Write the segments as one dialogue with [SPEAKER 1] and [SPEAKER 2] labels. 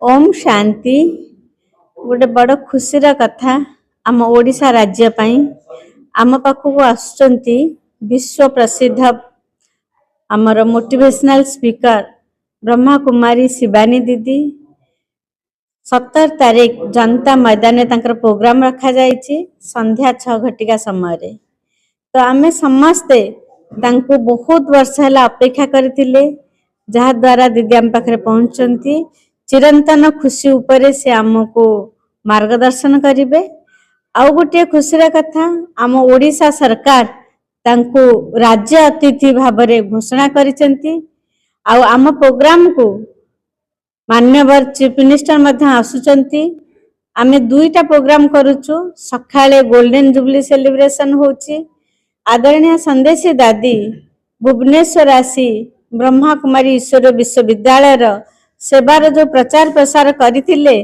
[SPEAKER 1] ओम शांति गोटे बड़ खुशीर कथा आम ओडिशा राज्य पाई आम पाखक आसुचंती विश्व प्रसिद्ध आमर मोटिवेशनल स्पीकर ब्रह्मा कुमारी शिवानी दीदी 17 तारीख जनता मैदान तांकर प्रोग्राम रखा जाइए संध्या 6 घटिका समय तो आमे समस्ते तांको बहुत वर्ष है अपेक्षा करथिले जहा द्वारा दीदी आम पाखरे पहुंचती चिरंतन खुशी उपरे से आमको मार्गदर्शन करिवे। आउ गोटे खुशीर कथा आम ओडिशा सरकार तांको राज्य अतिथि भावरे घोषणा करिसेंती। आउ आम प्रोग्राम को मान्यवर चीफ मिनिस्टर मध्य आसुचंती। आमे दुईटा प्रोग्राम करूछु सखाळे गोल्डन जुबली सेलिब्रेशन होची आदरणीय संदेशी दादी भुवनेश्वर आसी ब्रह्मा कुमारी ईश्वर विश्वविद्यालय सेवार जो प्रचार प्रसार करथिले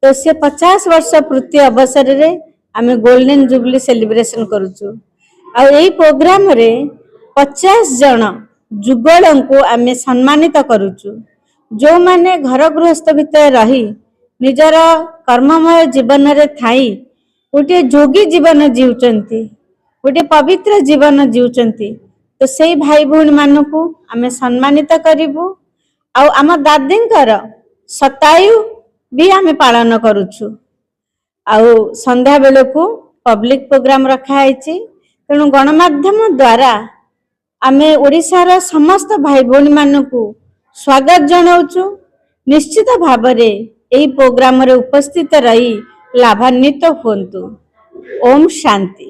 [SPEAKER 1] तो से 50 वर्ष पूर्ति अवसर रे आमे गोल्डन जुबली सेलिब्रेशन करूछु। आ एई प्रोग्राम रे 50 जन जुगल को आमे सम्मानित करूछु जो माने घर गृहस्थ भितर रही निजर कर्ममय जीवन रे थाई गोटे जोगी जीवन जीउचंती गोटे पवित्र जीवन जीउचंती तो सेई भाई भौणी मानकू आमे सम्मानित करिवु। आउ आम दादींकर शतायु भी आमे पालन करूछु। आउ संध्या बेलू पब्लिक प्रोग्राम रखा है तेणु गणमाध्यम द्वारा आमे ओडिशार समस्त भाई भौणी मानकू स्वागत जनाऊछु। निश्चित भावरे एही प्रोग्राम रे उपस्थित रही लाभान्वित होंतु। ओम शांति।